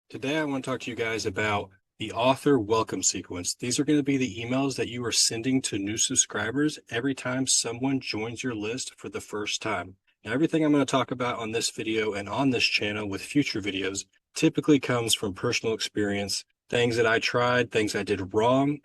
Today, I want to talk to you guys about the author welcome sequence. These are going to be the emails that you are sending to new subscribers every time someone joins your list for the first time. Now, everything I'm going to talk about on this video and on this channel with future videos typically comes from personal experience, things that I tried, things I did wrong,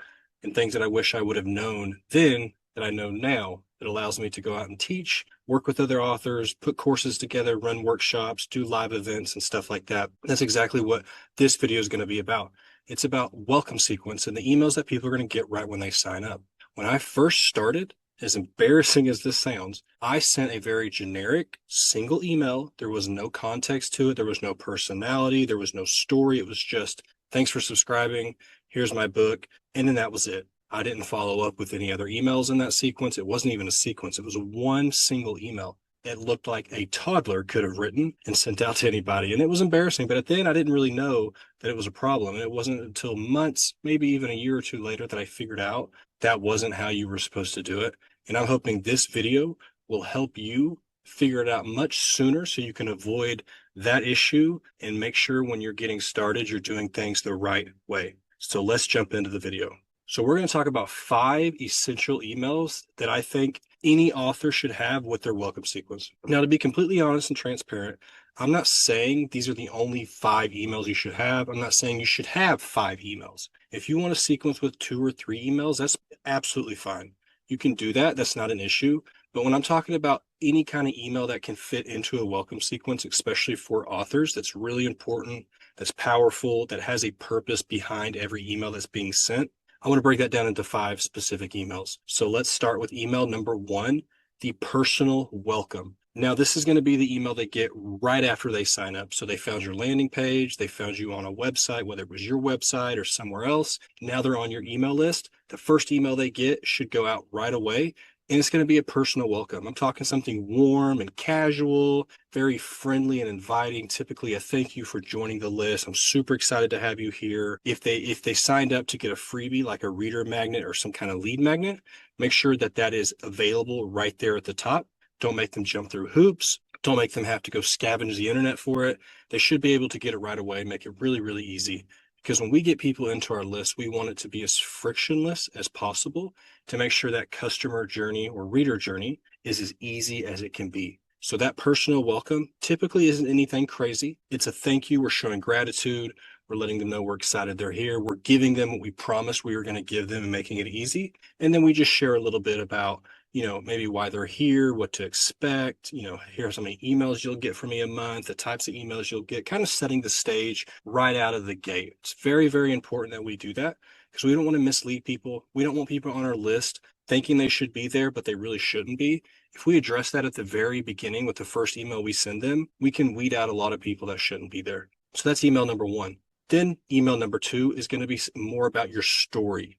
and things that I wish I would have known then that I know now that allows me to go out and teach, work with other authors, put courses together, run workshops, do live events and stuff like that. That's exactly what this video is going to be about. It's about welcome sequence and the emails that people are going to get right when they sign up. When I first started, as embarrassing as this sounds, I sent a very generic single email. There was no context to it. There was no personality. There was no story. It was just, thanks for subscribing. Here's my book. And then that was it. I didn't follow up with any other emails in that sequence. It wasn't even a sequence. It was one single email. It looked like a toddler could have written and sent out to anybody. And it was embarrassing. But at the end, I didn't really know that it was a problem. And it wasn't until months, maybe even a year or two later, that I figured out that wasn't how you were supposed to do it. And I'm hoping this video will help you figure it out much sooner so you can avoid that issue and make sure when you're getting started, you're doing things the right way. So let's jump into the video. So we're going to talk about 5 essential emails that I think any author should have with their welcome sequence. Now, to be completely honest and transparent, I'm not saying these are the only 5 emails you should have. I'm not saying you should have 5 emails. If you want a sequence with 2 or 3 emails, that's absolutely fine. You can do that. That's not an issue. But when I'm talking about any kind of email that can fit into a welcome sequence, especially for authors, that's really important, that's powerful, that has a purpose behind every email that's being sent, I want to break that down into 5 specific emails. So let's start with email number 1, the personal welcome. Now, this is going to be the email they get right after they sign up. So they found your landing page, they found you on a website, whether it was your website or somewhere else. Now they're on your email list. The first email they get should go out right away. And it's going to be a personal welcome. I'm talking something warm and casual, very friendly and inviting. Typically a thank you for joining the list. I'm super excited to have you here. If they signed up to get a freebie like a reader magnet or some kind of lead magnet, make sure that that is available right there at the top. Don't make them jump through hoops. Don't make them have to go scavenge the internet for it. They should be able to get it right away, make it really, really easy. Because when we get people into our list, we want it to be as frictionless as possible to make sure that customer journey or reader journey is as easy as it can be. So that personal welcome typically isn't anything crazy. It's a thank you. We're showing gratitude. We're letting them know we're excited they're here. We're giving them what we promised we were going to give them and making it easy. And then we just share a little bit about maybe why they're here, what to expect, here's how many emails you'll get from me a month, the types of emails you'll get, kind of setting the stage right out of the gate. It's very, very important that we do that because we don't want to mislead people. We don't want people on our list thinking they should be there, but they really shouldn't be. If we address that at the very beginning with the first email we send them, we can weed out a lot of people that shouldn't be there. So that's email number 1. Then email number 2 is going to be more about your story.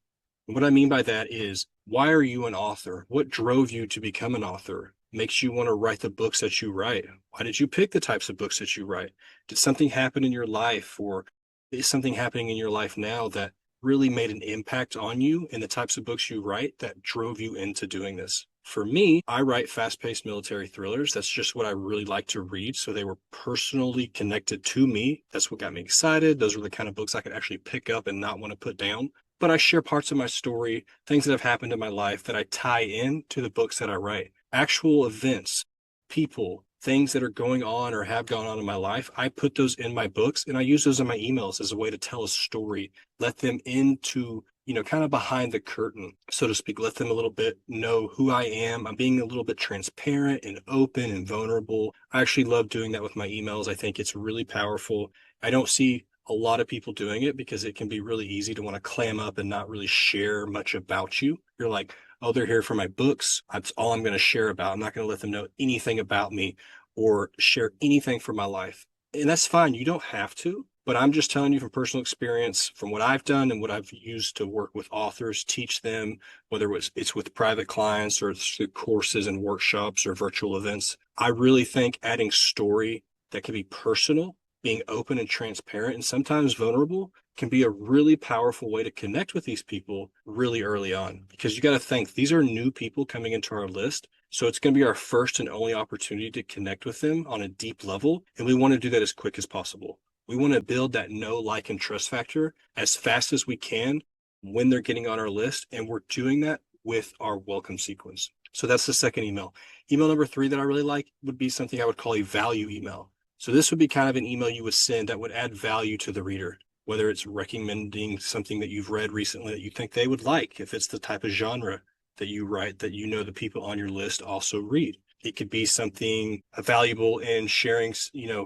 What I mean by that is, why are you an author? What drove you to become an author? Makes you want to write the books that you write? Why did you pick the types of books that you write? Did something happen in your life, or is something happening in your life now that really made an impact on you in the types of books you write that drove you into doing this? For me, I write fast-paced military thrillers. That's just what I really like to read. So they were personally connected to me. That's what got me excited. Those were the kind of books I could actually pick up and not want to put down. But I share parts of my story, things that have happened in my life that I tie in to the books that I write. Actual events, people, things that are going on or have gone on in my life, I put those in my books and I use those in my emails as a way to tell a story, let them into, kind of behind the curtain, so to speak, let them a little bit know who I am. I'm being a little bit transparent and open and vulnerable. I actually love doing that with my emails. I think it's really powerful. I don't see a lot of people doing it because it can be really easy to want to clam up and not really share much about you. You're like, oh, they're here for my books. That's all I'm going to share about. I'm not going to let them know anything about me or share anything from my life. And that's fine. You don't have to, but I'm just telling you from personal experience, from what I've done and what I've used to work with authors, teach them, whether it's with private clients or through courses and workshops or virtual events. I really think adding story that can be personal, being open and transparent and sometimes vulnerable can be a really powerful way to connect with these people really early on. Because you got to think, these are new people coming into our list. So it's going to be our first and only opportunity to connect with them on a deep level. And we want to do that as quick as possible. We want to build that know, like, and trust factor as fast as we can when they're getting on our list. And we're doing that with our welcome sequence. So that's the second email. Email number 3 that I really like would be something I would call a value email. So this would be kind of an email you would send that would add value to the reader, whether it's recommending something that you've read recently that you think they would like, if it's the type of genre that you write that you know the people on your list also read. It could be something valuable in sharing,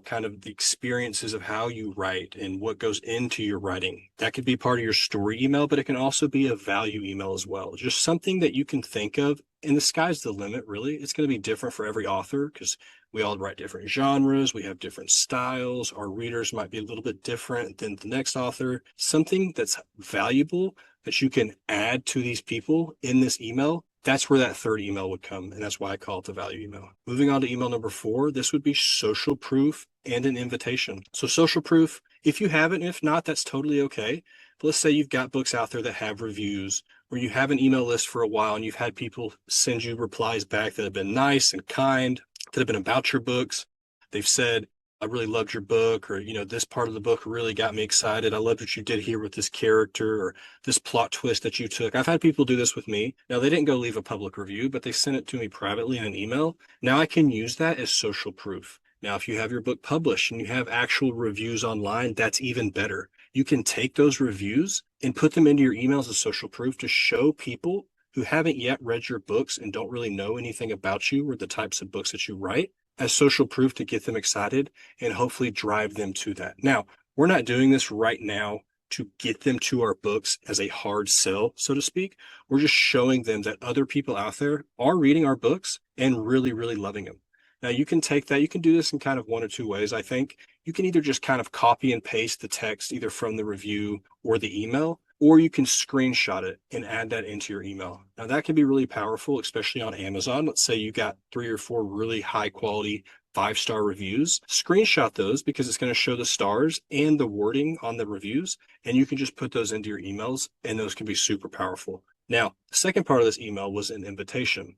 kind of the experiences of how you write and what goes into your writing. That could be part of your story email, but it can also be a value email as well. Just something that you can think of, and the sky's the limit, really. It's going to be different for every author because we all write different genres. We have different styles. Our readers might be a little bit different than the next author. Something that's valuable that you can add to these people in this email, that's where that third email would come. And that's why I call it the value email. Moving on to email number 4, this would be social proof and an invitation. So social proof, if you have it, and if not, that's totally okay. But let's say you've got books out there that have reviews, or you have an email list for a while and you've had people send you replies back that have been nice and kind, that have been about your books. They've said, I really loved your book, or, this part of the book really got me excited. I loved what you did here with this character, or this plot twist that you took. I've had people do this with me. Now, they didn't go leave a public review, but they sent it to me privately in an email. Now I can use that as social proof. Now, if you have your book published and you have actual reviews online, that's even better. You can take those reviews and put them into your emails as social proof to show people who haven't yet read your books and don't really know anything about you or the types of books that you write as social proof to get them excited and hopefully drive them to that. Now, we're not doing this right now to get them to our books as a hard sell, so to speak. We're just showing them that other people out there are reading our books and really, really loving them. Now, you can take that, you can do this in kind of one or two ways, I think. You can either just kind of copy and paste the text either from the review or the email, or you can screenshot it and add that into your email. Now, that can be really powerful, especially on Amazon. Let's say you got 3 or 4 really high quality 5-star reviews. Screenshot those because it's going to show the stars and the wording on the reviews, and you can just put those into your emails, and those can be super powerful. Now, the second part of this email was an invitation.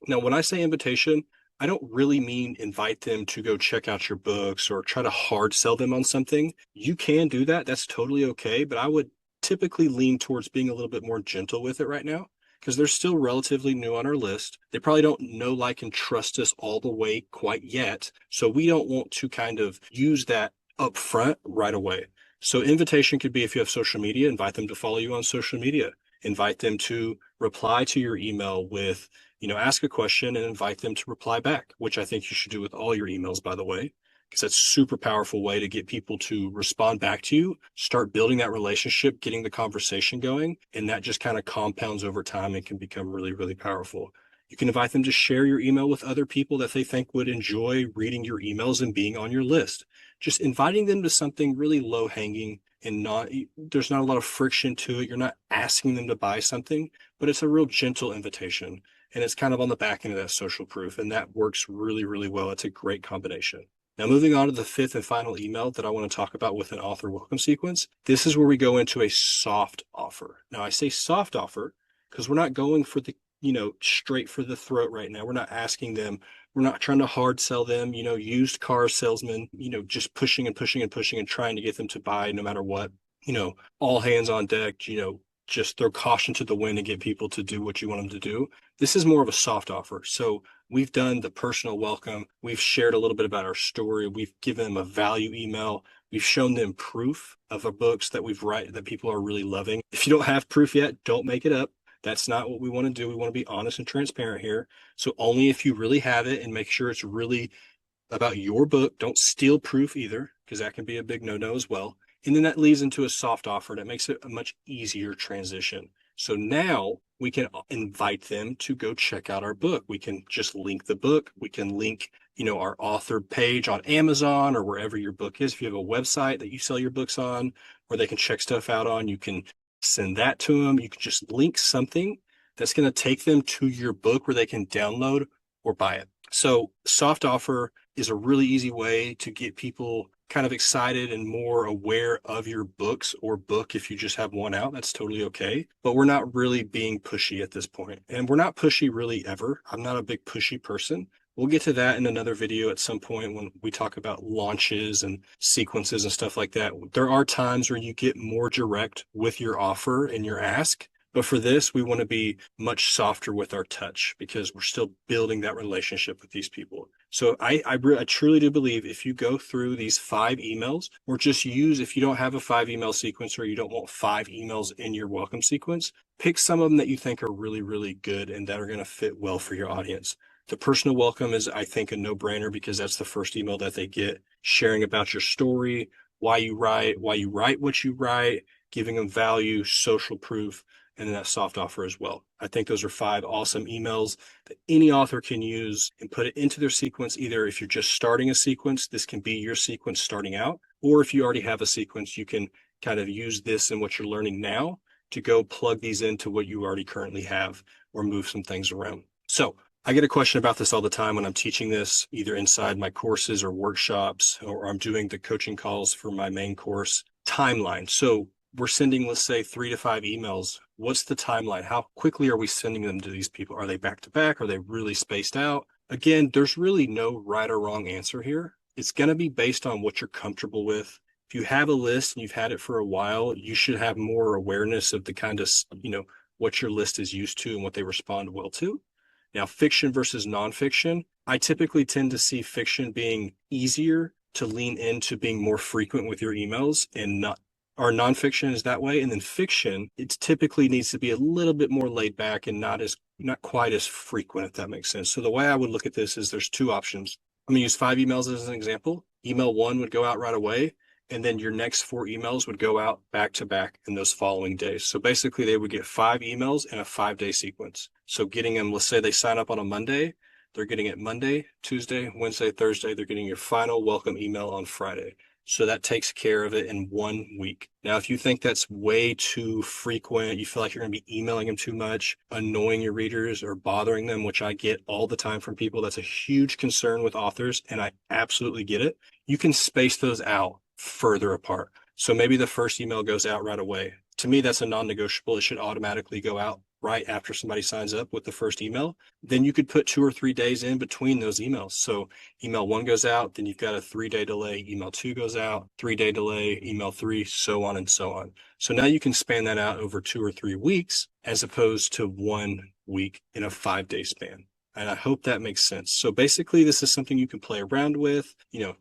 Now, when I say invitation, I don't really mean invite them to go check out your books or try to hard sell them on something. You can do that. That's totally okay. But I would typically lean towards being a little bit more gentle with it right now because they're still relatively new on our list. They probably don't know, like, and trust us all the way quite yet. So we don't want to kind of use that up front right away. So invitation could be if you have social media, invite them to follow you on social media. Invite them to reply to your email with, ask a question and invite them to reply back, which I think you should do with all your emails, by the way, because that's a super powerful way to get people to respond back to you, start building that relationship, getting the conversation going, and that just kind of compounds over time and can become really, really powerful. You can invite them to share your email with other people that they think would enjoy reading your emails and being on your list. Just inviting them to something really low hanging and there's not a lot of friction to it. You're not asking them to buy something, but it's a real gentle invitation. And it's kind of on the back end of that social proof. And that works really, really well. It's a great combination. Now, moving on to the 5th and final email that I want to talk about with an author welcome sequence. This is where we go into a soft offer. Now, I say soft offer because we're not going for the, straight for the throat right now. We're not asking them. We're not trying to hard sell them, used car salesmen, just pushing and pushing and pushing and trying to get them to buy no matter what, all hands on deck, just throw caution to the wind and get people to do what you want them to do. This is more of a soft offer. So we've done the personal welcome. We've shared a little bit about our story. We've given them a value email. We've shown them proof of our books that that people are really loving. If you don't have proof yet, don't make it up. That's not what we want to do. We want to be honest and transparent here. So only if you really have it, and make sure it's really about your book. Don't steal proof either, because that can be a big no-no as well. And then that leads into a soft offer that makes it a much easier transition. So now we can invite them to go check out our book. We can just link the book. We can link, our author page on Amazon or wherever your book is. If you have a website that you sell your books on, where they can check stuff out on, you can send that to them. You can just link something that's going to take them to your book where they can download or buy it. So soft offer is a really easy way to get people kind of excited and more aware of your books or book. If you just have one out, that's totally okay. But we're not really being pushy at this point. And we're not pushy really ever. I'm not a big pushy person. We'll get to that in another video at some point when we talk about launches and sequences and stuff like that. There are times where you get more direct with your offer and your ask. But for this, we want to be much softer with our touch because we're still building that relationship with these people. So I truly do believe if you go through these 5 emails, or just use, if you don't have a 5 email sequence or you don't want 5 emails in your welcome sequence, pick some of them that you think are really, really good and that are going to fit well for your audience. The personal welcome is, I think, a no-brainer because that's the first email that they get, sharing about your story, why you write what you write, giving them value, social proof, and then that soft offer as well. I think those are 5 awesome emails that any author can use and put it into their sequence. Either if you're just starting a sequence, this can be your sequence starting out, or if you already have a sequence, you can kind of use this and what you're learning now to go plug these into what you already currently have or move some things around. So I get a question about this all the time when I'm teaching this, either inside my courses or workshops, or I'm doing the coaching calls for my main course. Timeline. So we're sending, let's say, 3 to 5 emails. What's the timeline? How quickly are we sending them to these people? Are they back to back? Are they really spaced out? Again, there's really no right or wrong answer here. It's going to be based on what you're comfortable with. If you have a list and you've had it for a while, you should have more awareness of the kind of, what your list is used to and what they respond well to. Now, fiction versus nonfiction, I typically tend to see fiction being easier to lean into being more frequent with your emails, and not, or nonfiction is that way. And then fiction, it typically needs to be a little bit more laid back and not quite as frequent, if that makes sense. So the way I would look at this is there's 2 options. I'm gonna use 5 emails as an example. Email 1 would go out right away, and then your next 4 emails would go out back to back in those following days. So basically they would get 5 emails in a 5-day sequence. So getting them, let's say they sign up on a Monday, they're getting it Monday, Tuesday, Wednesday, Thursday, they're getting your final welcome email on Friday. So that takes care of it in 1 week. Now, if you think that's way too frequent, you feel like you're going to be emailing them too much, annoying your readers or bothering them, which I get all the time from people. That's a huge concern with authors, and I absolutely get it. You can space those out further apart. So maybe the first email goes out right away. To me, that's a non-negotiable. It should automatically go out right after somebody signs up with the first email. Then you could put 2 or 3 days in between those emails. So email 1 goes out, then you've got a 3-day delay. Email 2 goes out, 3-day delay, email 3, so on and so on. So now you can span that out over 2 or 3 weeks as opposed to 1 week in a 5-day span. And I hope that makes sense. So basically, this is something you can play around with,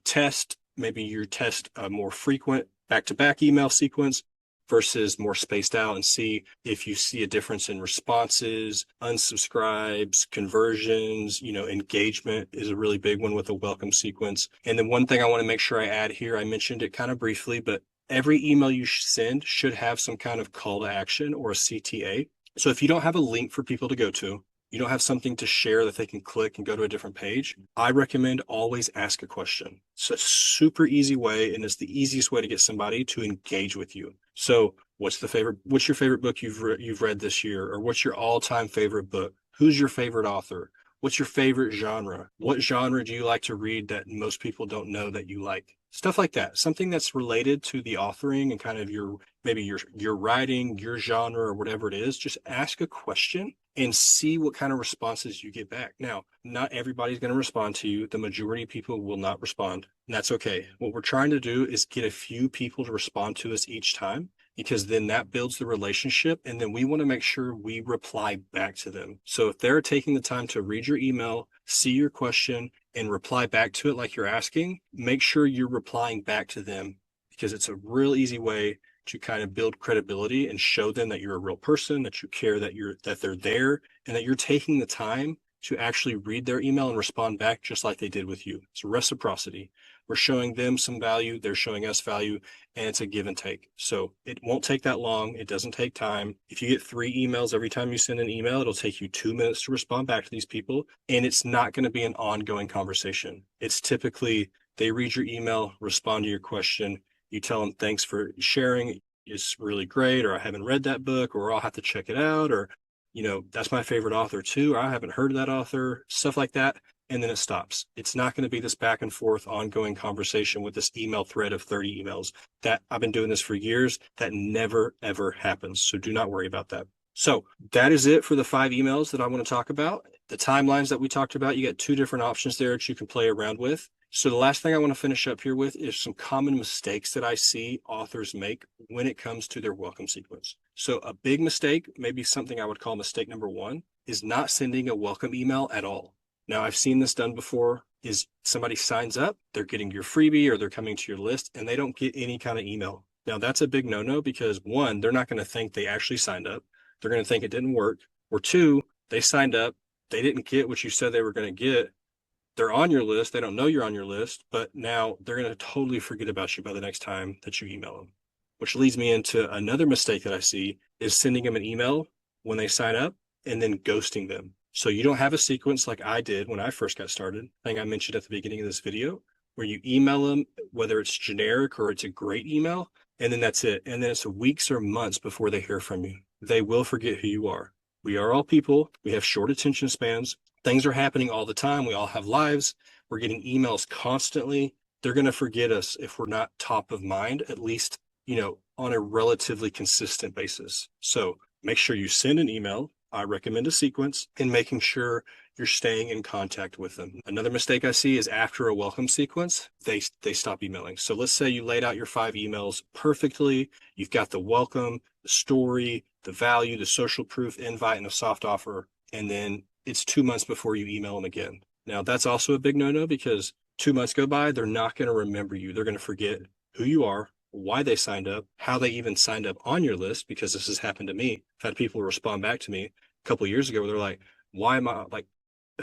test. Maybe you test a more frequent back-to-back email sequence versus more spaced out, and see if you see a difference in responses, unsubscribes, conversions. Engagement is a really big one with a welcome sequence. And then one thing I want to make sure I add here, I mentioned it kind of briefly, but every email you send should have some kind of call to action or a CTA. So if you don't have a link for people to go to, you don't have something to share that they can click and go to a different page, I recommend always ask a question. It's a super easy way, and it's the easiest way to get somebody to engage with you. So what's your favorite book you've read this year? Or what's your all-time favorite book? Who's your favorite author? What's your favorite genre? What genre do you like to read that most people don't know that you like? Stuff like that. Something that's related to the authoring and kind of your writing, your genre, or whatever it is. Just ask a question and see what kind of responses you get back. Now, not everybody's going to respond to you. The majority of people will not respond, and that's okay. What we're trying to do is get a few people to respond to us each time, because then that builds the relationship, and then we want to make sure we reply back to them. So if they're taking the time to read your email, see your question, and reply back to it like you're asking, make sure you're replying back to them, because it's a real easy way to kind of build credibility and show them that you're a real person, that you care, that they're there, and that you're taking the time to actually read their email and respond back just like they did with you. It's reciprocity. We're showing them some value, they're showing us value, and it's a give and take. So it won't take that long. It doesn't take time. If you get 3 emails every time you send an email, it'll take you 2 minutes to respond back to these people, and it's not going to be an ongoing conversation. It's typically they read your email, respond to your question, you tell them thanks for sharing, it's really great, or I haven't read that book, or I'll have to check it out, or that's my favorite author too, or I haven't heard of that author, stuff like that. And then it stops. It's not going to be this back and forth ongoing conversation with this email thread of 30 emails. That I've been doing this for years. That never, ever happens. So do not worry about that. So that is it for the 5 emails that I want to talk about. The timelines that we talked about, you got two different options there that you can play around with. So the last thing I want to finish up here with is some common mistakes that I see authors make when it comes to their welcome sequence. So a big mistake, maybe something I would call mistake number one, is not sending a welcome email at all. Now, I've seen this done before, is somebody signs up, they're getting your freebie or they're coming to your list and they don't get any kind of email. Now, that's a big no-no because one, they're not going to think they actually signed up. They're going to think it didn't work. Or two, they signed up, they didn't get what you said they were going to get. They're on your list. They don't know you're on your list, but now they're going to totally forget about you by the next time that you email them. Which leads me into another mistake that I see is sending them an email when they sign up and then ghosting them. So you don't have a sequence like I did when I first got started. I think I mentioned at the beginning of this video where you email them, whether it's generic or it's a great email, and then that's it. And then it's weeks or months before they hear from you. They will forget who you are. We are all people. We have short attention spans. Things are happening all the time. We all have lives. We're getting emails constantly. They're going to forget us if we're not top of mind, at least, on a relatively consistent basis. So make sure you send an email. I recommend a sequence and making sure you're staying in contact with them. Another mistake I see is after a welcome sequence, they stop emailing. So let's say you laid out your 5 emails perfectly. You've got the welcome, the story, the value, the social proof, invite, and a soft offer. And then it's 2 months before you email them again. Now, that's also a big no-no because 2 months go by, they're not going to remember you. They're going to forget who you are, why they signed up, how they even signed up on your list, because this has happened to me. I've had people respond back to me a couple of years ago where they're like, why am I like,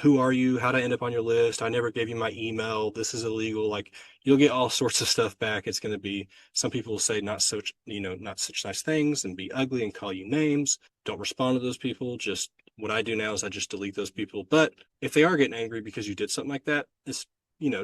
who are you? How did I end up on your list? I never gave you my email. This is illegal. Like, you'll get all sorts of stuff back. It's going to be, some people will say not such nice things and be ugly and call you names. Don't respond to those people. Just what I do now is I just delete those people. But if they are getting angry because you did something like that, it's,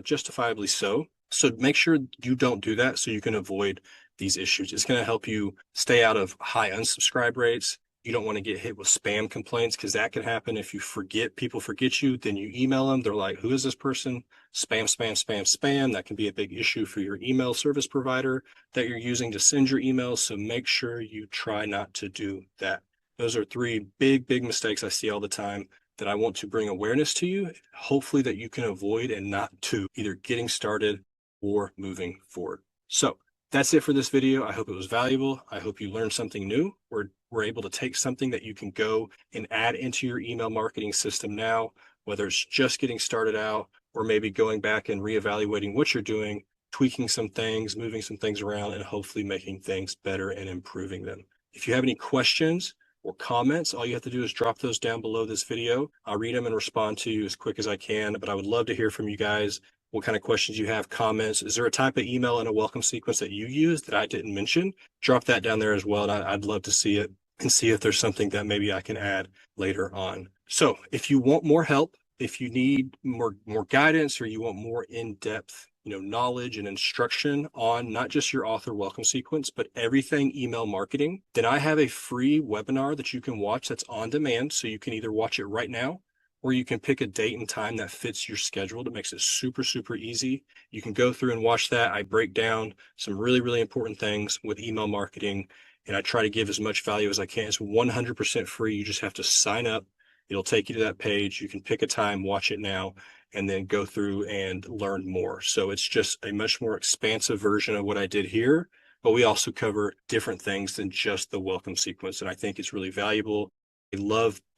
justifiably so. So make sure you don't do that so you can avoid these issues. It's going to help you stay out of high unsubscribe rates. You don't want to get hit with spam complaints because that can happen if you forget, people forget you, then you email them. They're like, who is this person? Spam, spam, spam, spam. That can be a big issue for your email service provider that you're using to send your emails. So make sure you try not to do that. Those are 3 big, big mistakes I see all the time that I want to bring awareness to you, hopefully that you can avoid and not to either getting started or moving forward. So that's it for this video. I hope it was valuable. I hope you learned something new. We're able to take something that you can go and add into your email marketing system now, whether it's just getting started out or maybe going back and reevaluating what you're doing, tweaking some things, moving some things around, and hopefully making things better and improving them. If you have any questions or comments, all you have to do is drop those down below this video. I'll read them and respond to you as quick as I can, but I would love to hear from you guys. What kind of questions you have, comments. Is there a type of email and a welcome sequence that you use that I didn't mention? Drop that down there as well. And I'd love to see it and see if there's something that maybe I can add later on. So if you want more help, if you need more guidance, or you want more in-depth knowledge and instruction on not just your author welcome sequence, but everything email marketing, then I have a free webinar that you can watch that's on demand. So you can either watch it right now, or you can pick a date and time that fits your schedule. That makes it super, super easy. You can go through and watch that. I break down some really, really important things with email marketing, and I try to give as much value as I can. It's 100% free. You just have to sign up. It'll take you to that page. You can pick a time, watch it now, and then go through and learn more. So it's just a much more expansive version of what I did here, but we also cover different things than just the welcome sequence. And I think it's really valuable.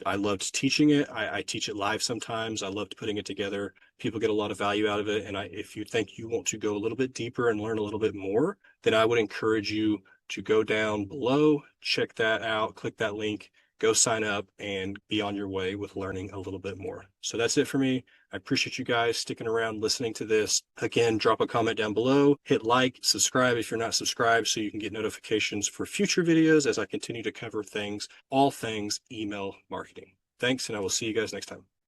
I loved teaching it. I teach it live sometimes. I loved putting it together. People get a lot of value out of it. And if you think you want to go a little bit deeper and learn a little bit more, then I would encourage you to go down below, check that out, click that link, go sign up, and be on your way with learning a little bit more. So that's it for me. I appreciate you guys sticking around, listening to this. Again, drop a comment down below, hit like, subscribe if you're not subscribed so you can get notifications for future videos as I continue to cover all things email marketing. Thanks, and I will see you guys next time.